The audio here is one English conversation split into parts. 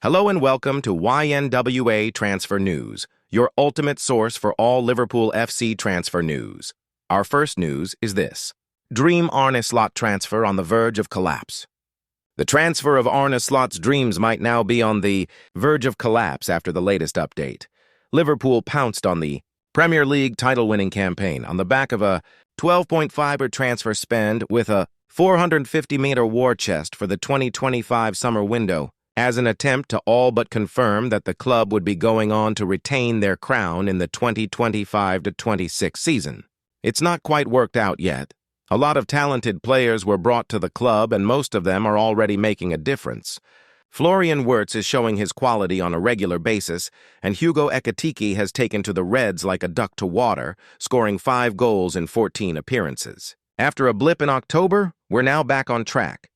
Hello and welcome to YNWA Transfer News, your ultimate source for all Liverpool FC transfer news. Our first news is this. Dream Arne Slot transfer on the verge of collapse. The transfer of Arne Slot's dreams might now be on the verge of collapse after the latest update. Liverpool pounced on the Premier League title-winning campaign on the back of a 12.5 transfer spend with a 450-meter war chest for the 2025 summer window, as an attempt to all but confirm that the club would be going on to retain their crown in the 2025-26 season. It's not quite worked out yet. A lot of talented players were brought to the club, and most of them are already making a difference. Florian Wirtz is showing his quality on a regular basis, and Hugo Ekitike has taken to the Reds like a duck to water, scoring 5 goals in 14 appearances. After a blip in October, we're now back on track.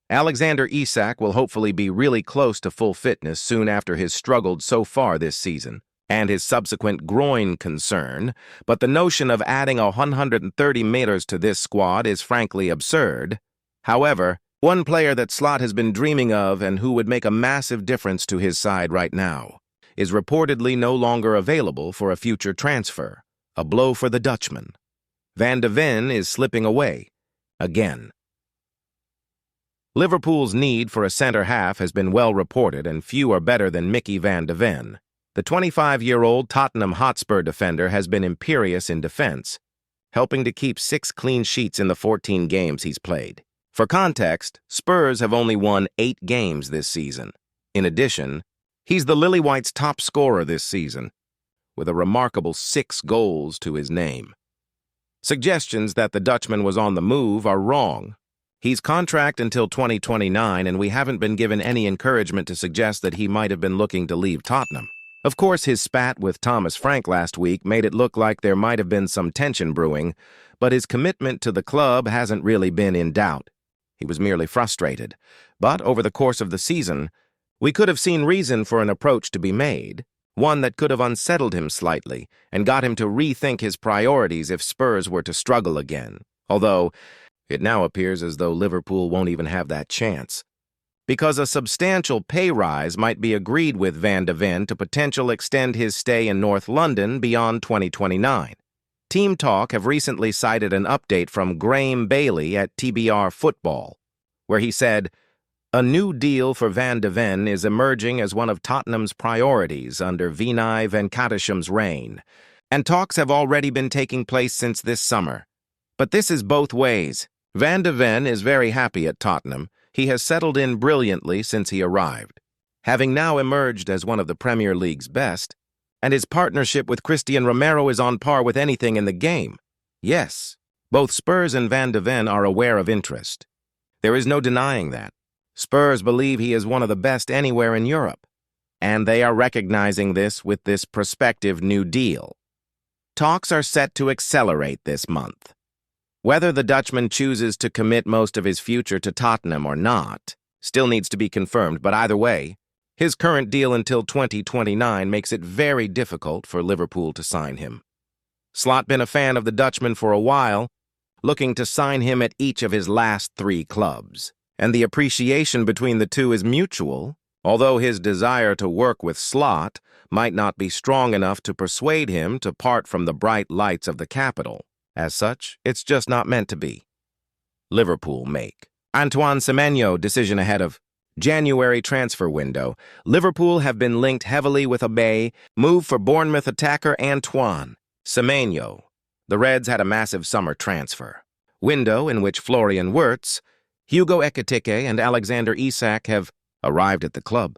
Alexander Isak will hopefully be really close to full fitness soon after his struggled so far this season, and his subsequent groin concern, but the notion of adding 130 meters to this squad is frankly absurd. However, one player that Slot has been dreaming of and who would make a massive difference to his side right now is reportedly no longer available for a future transfer, a blow for the Dutchman. Van de Ven is slipping away, again. Liverpool's need for a centre-half has been well reported, and few are better than Mickey Van de Ven. The 25-year-old Tottenham Hotspur defender has been imperious in defense, helping to keep 6 clean sheets in the 14 games he's played. For context, Spurs have only won 8 games this season. In addition, he's the Lily-Whites' top scorer this season, with a remarkable 6 goals to his name. Suggestions that the Dutchman was on the move are wrong. He's contract until 2029, and we haven't been given any encouragement to suggest that he might have been looking to leave Tottenham. Of course, his spat with Thomas Frank last week made it look like there might have been some tension brewing, but his commitment to the club hasn't really been in doubt. He was merely frustrated. But over the course of the season, we could have seen reason for an approach to be made, one that could have unsettled him slightly and got him to rethink his priorities if Spurs were to struggle again. Although it now appears as though Liverpool won't even have that chance, because a substantial pay rise might be agreed with Van de Ven to potentially extend his stay in North London beyond 2029. Team Talk have recently cited an update from Graham Bailey at TBR Football, where he said, "A new deal for Van de Ven is emerging as one of Tottenham's priorities under Vinay Venkatesham's reign, and talks have already been taking place since this summer. But this is both ways. Van de Ven is very happy at Tottenham. He has settled in brilliantly since he arrived, having now emerged as one of the Premier League's best, and his partnership with Christian Romero is on par with anything in the game. Yes, both Spurs and Van de Ven are aware of interest. There is no denying that. Spurs believe he is one of the best anywhere in Europe, and they are recognizing this with this prospective new deal. Talks are set to accelerate this month. Whether the Dutchman chooses to commit most of his future to Tottenham or not still needs to be confirmed, but either way, his current deal until 2029 makes it very difficult for Liverpool to sign him. Slot been a fan of the Dutchman for a while, looking to sign him at each of his last 3 clubs, and the appreciation between the two is mutual, although his desire to work with Slot might not be strong enough to persuade him to part from the bright lights of the capital. As such, it's just not meant to be. Liverpool make. Antoine Semenyo decision ahead of January transfer window. Liverpool have been linked heavily with a move for Bournemouth attacker Antoine Semenyo. The Reds had a massive summer transfer window in which Florian Wirtz, Hugo Ekitike, and Alexander Isak have arrived at the club.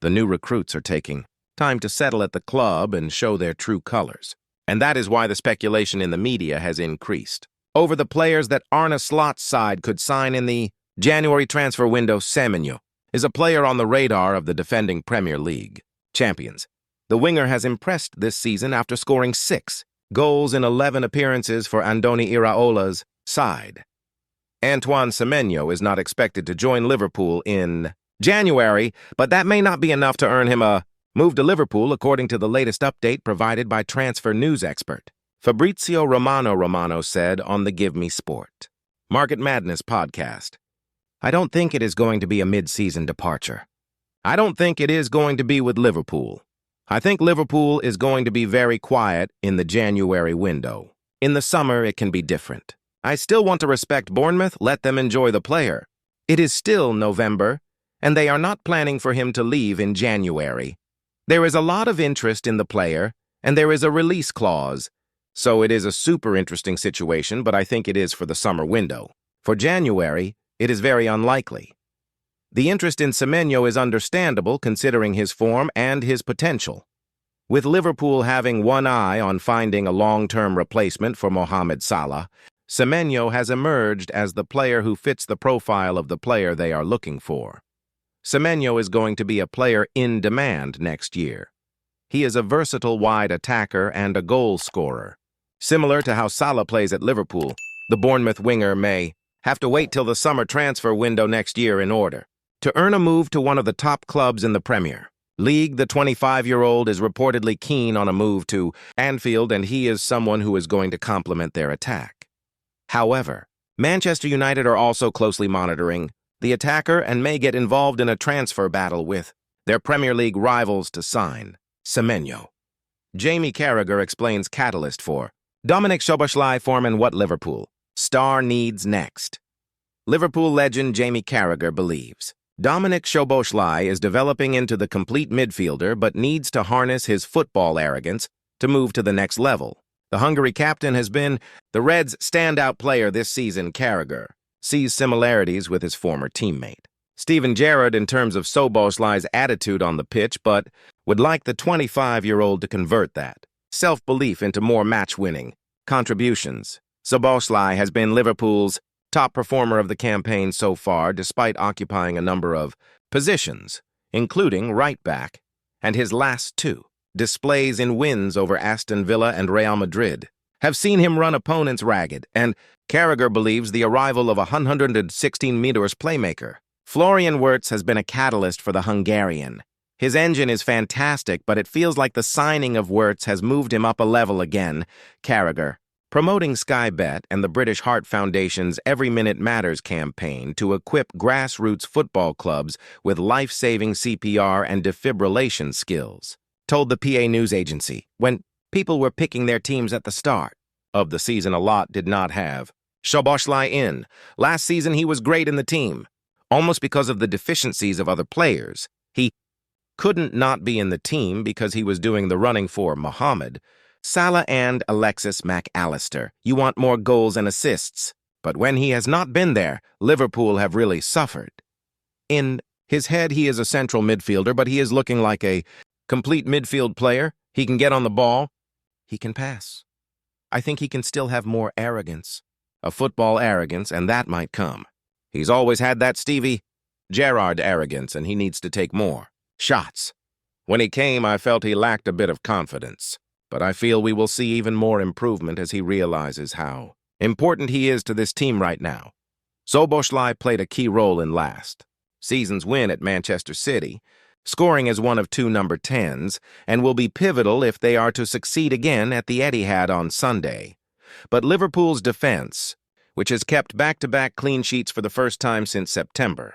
The new recruits are taking time to settle at the club and show their true colors. And that is why the speculation in the media has increased over the players that Arne Slot's side could sign in the January transfer window. Semenyo is a player on the radar of the defending Premier League champions. The winger has impressed this season after scoring 6 goals in 11 appearances for Andoni Iraola's side. Antoine Semenyo is not expected to join Liverpool in January, but that may not be enough to earn him a move to Liverpool, according to the latest update provided by transfer news expert Fabrizio Romano said on the Give Me Sport Market Madness podcast. "I don't think it is going to be a mid-season departure. I don't think it is going to be with Liverpool. I think Liverpool is going to be very quiet in the January window. In the summer, it can be different. I still want to respect Bournemouth, let them enjoy the player. It is still November, and they are not planning for him to leave in January. There is a lot of interest in the player, and there is a release clause. So it is a super interesting situation, but I think it is for the summer window. For January, it is very unlikely. The interest in Semenyo is understandable considering his form and his potential. With Liverpool having one eye on finding a long-term replacement for Mohamed Salah, Semenyo has emerged as the player who fits the profile of the player they are looking for. Semenyo is going to be a player in demand next year. He is a versatile wide attacker and a goal scorer. Similar to how Salah plays at Liverpool, the Bournemouth winger may have to wait till the summer transfer window next year in order to earn a move to one of the top clubs in the Premier League. The 25-year-old is reportedly keen on a move to Anfield, and he is someone who is going to complement their attack. However, Manchester United are also closely monitoring the attacker and may get involved in a transfer battle with their Premier League rivals to sign Semenyo. Jamie Carragher explains catalyst for Dominic Szoboszlai form and what Liverpool star needs next. Liverpool legend Jamie Carragher believes Dominic Szoboszlai is developing into the complete midfielder but needs to harness his football arrogance to move to the next level. The Hungary captain has been the Reds' standout player this season. Carragher sees similarities with his former teammate Steven Gerrard in terms of Szoboszlai's attitude on the pitch, but would like the 25-year-old to convert that self-belief into more match-winning contributions. Szoboszlai has been Liverpool's top performer of the campaign so far, despite occupying a number of positions, including right back, and his last two displays in wins over Aston Villa and Real Madrid have seen him run opponents ragged, and Carragher believes the arrival of a 116-meters playmaker Florian Wirtz has been a catalyst for the Hungarian. His engine is fantastic, but it feels like the signing of Wirtz has moved him up a level again. Carragher, promoting Sky Bet and the British Heart Foundation's Every Minute Matters campaign to equip grassroots football clubs with life-saving CPR and defibrillation skills, told the PA news agency when people were picking their teams at the start of the season. A lot did not have Szoboszlai in. Last season, he was great in the team, almost because of the deficiencies of other players. He couldn't not be in the team because he was doing the running for Mohamed Salah and Alexis Mac Allister. You want more goals and assists. But when he has not been there, Liverpool have really suffered. In his head, he is a central midfielder, but he is looking like a complete midfield player. He can get on the ball. He can pass. I think he can still have more arrogance, a football arrogance, and that might come. He's always had that Stevie Gerrard arrogance, and he needs to take more shots. When he came, I felt he lacked a bit of confidence, but I feel we will see even more improvement as he realizes how important he is to this team right now. Szoboszlai played a key role in last season's win at Manchester City, scoring as one of two number 10s, and will be pivotal if they are to succeed again at the Etihad on Sunday. But Liverpool's defense, which has kept back-to-back clean sheets for the first time since September,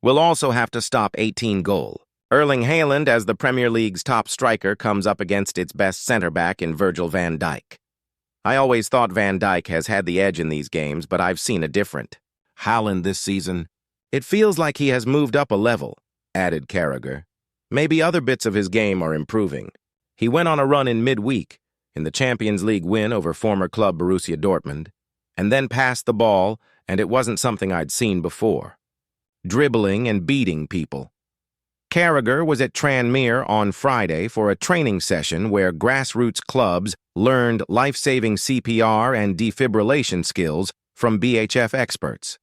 will also have to stop 18-goal Erling Haaland as the Premier League's top striker comes up against its best center-back in Virgil van Dijk. I always thought Van Dijk has had the edge in these games, but I've seen a different Haaland this season. It feels like he has moved up a level, added Carragher. Maybe other bits of his game are improving. He went on a run in midweek in the Champions League win over former club Borussia Dortmund, and then passed the ball, and it wasn't something I'd seen before. Dribbling and beating people. Carragher was at Tranmere on Friday for a training session where grassroots clubs learned life-saving CPR and defibrillation skills from BHF experts.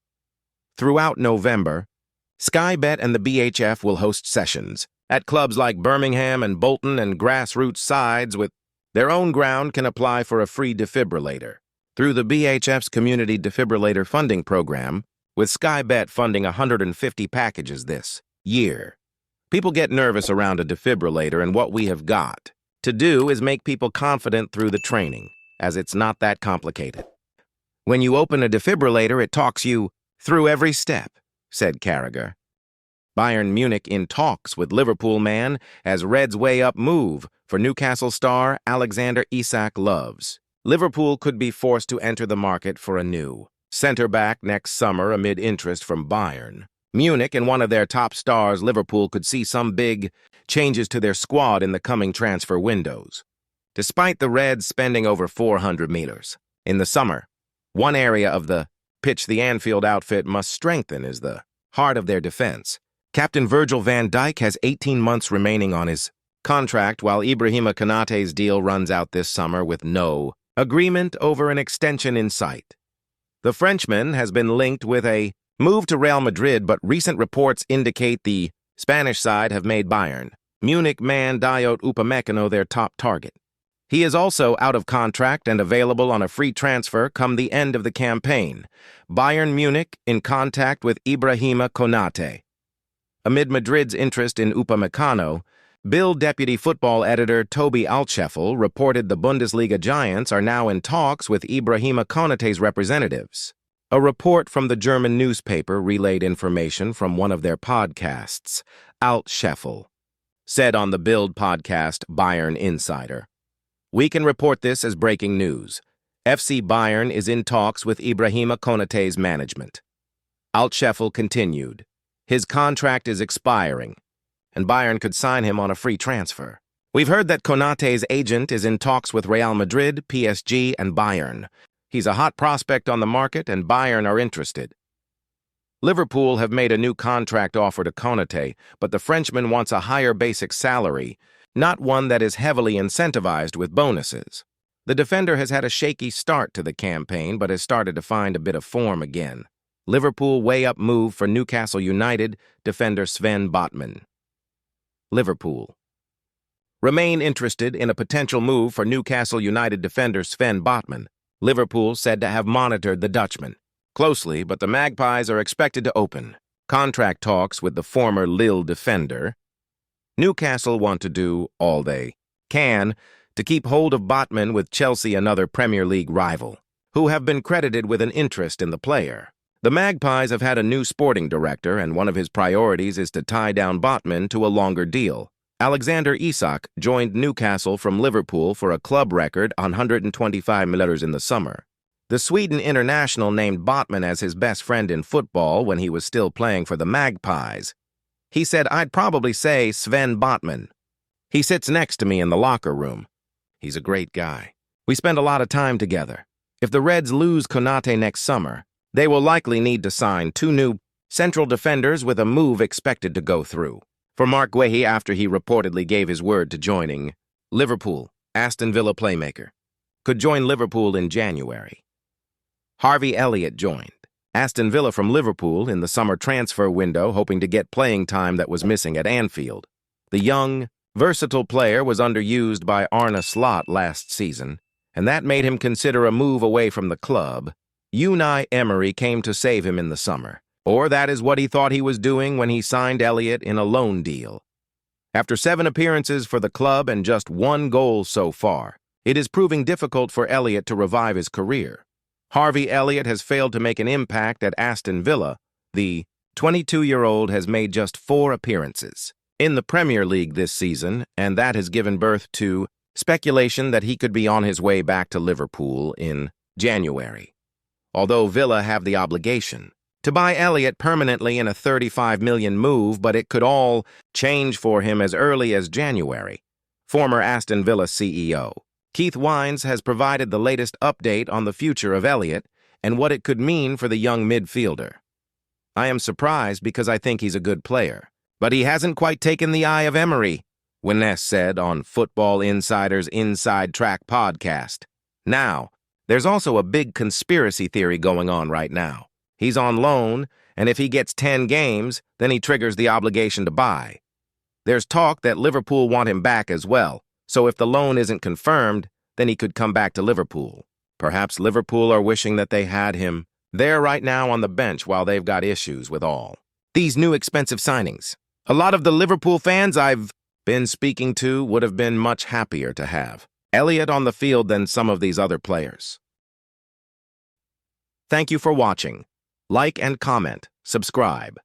Throughout November, Sky Bet and the BHF will host sessions at clubs like Birmingham and Bolton, and grassroots sides with their own ground can apply for a free defibrillator through the BHF's Community Defibrillator Funding Program, with Sky Bet funding 150 packages this year. People get nervous around a defibrillator, and what we have got to do is make people confident through the training, as it's not that complicated. When you open a defibrillator, it talks you through every step, said Carragher. Bayern Munich in talks with Liverpool man as Reds way up move for Newcastle star Alexander Isak loves. Liverpool could be forced to enter the market for a new centre-back next summer amid interest from Bayern. Munich and one of their top stars, Liverpool, could see some big changes to their squad in the coming transfer windows. Despite the Reds spending over 400 meters in the summer, one area of the pitch the Anfield outfit must strengthen is the heart of their defense. Captain Virgil van Dijk has 18 months remaining on his contract, while Ibrahima Konaté's deal runs out this summer with no agreement over an extension in sight. The Frenchman has been linked with a move to Real Madrid, but recent reports indicate the Spanish side have made Bayern Munich man Dayot Upamecano their top target. He is also out of contract and available on a free transfer come the end of the campaign. Bayern Munich in contact with Ibrahima Konaté. Amid Madrid's interest in Upamecano, Bild deputy football editor Toby Altscheffel reported the Bundesliga giants are now in talks with Ibrahima Konaté's representatives. A report from the German newspaper relayed information from one of their podcasts. Altscheffel said on the Bild podcast Bayern Insider, "We can report this as breaking news. FC Bayern is in talks with Ibrahima Konaté's management." Altscheffel continued, "His contract is expiring, and Bayern could sign him on a free transfer. We've heard that Konaté's agent is in talks with Real Madrid, PSG, and Bayern. He's a hot prospect on the market, and Bayern are interested." Liverpool have made a new contract offer to Konaté, but the Frenchman wants a higher basic salary, not one that is heavily incentivized with bonuses. The defender has had a shaky start to the campaign, but has started to find a bit of form again. Liverpool way-up move for Newcastle United defender Sven Botman. Liverpool remain interested in a potential move for Newcastle United defender Sven Botman. Liverpool said to have monitored the Dutchman closely, but the Magpies are expected to open contract talks with the former Lille defender. Newcastle want to do all they can to keep hold of Botman, with Chelsea, another Premier League rival, who have been credited with an interest in the player. The Magpies have had a new sporting director, and one of his priorities is to tie down Botman to a longer deal. Alexander Isak joined Newcastle from Liverpool for a club record 125 million in the summer. The Sweden international named Botman as his best friend in football when he was still playing for the Magpies. He said, "I'd probably say Sven Botman. He sits next to me in the locker room. He's a great guy. We spend a lot of time together. If the Reds lose Konaté next summer, they will likely need to sign 2 new central defenders, with a move expected to go through." For Mark Guehi, after he reportedly gave his word to joining Liverpool, Aston Villa playmaker could join Liverpool in January. Harvey Elliott joined Aston Villa from Liverpool in the summer transfer window, hoping to get playing time that was missing at Anfield. The young, versatile player was underused by Arne Slot last season, and that made him consider a move away from the club. Unai Emery came to save him in the summer, or that is what he thought he was doing when he signed Elliott in a loan deal. After 7 appearances for the club and just 1 goal so far, it is proving difficult for Elliott to revive his career. Harvey Elliott has failed to make an impact at Aston Villa. The 22-year-old has made just 4 appearances in the Premier League this season, and that has given birth to speculation that he could be on his way back to Liverpool in January. Although Villa have the obligation to buy Elliott permanently in a 35 million move, but it could all change for him as early as January. Former Aston Villa CEO Keith Wines has provided the latest update on the future of Elliott and what it could mean for the young midfielder. "I am surprised because I think he's a good player, but he hasn't quite taken the eye of Emery," Wines said on Football Insider's Inside Track podcast. Now, there's also a big conspiracy theory going on right now. He's on loan, and if he gets 10 games, then he triggers the obligation to buy. There's talk that Liverpool want him back as well, so if the loan isn't confirmed, then he could come back to Liverpool. Perhaps Liverpool are wishing that they had him there right now on the bench while they've got issues with all these new expensive signings. A lot of the Liverpool fans I've been speaking to would have been much happier to have Elliott on the field than some of these other players. Thank you for watching. Like and comment, subscribe.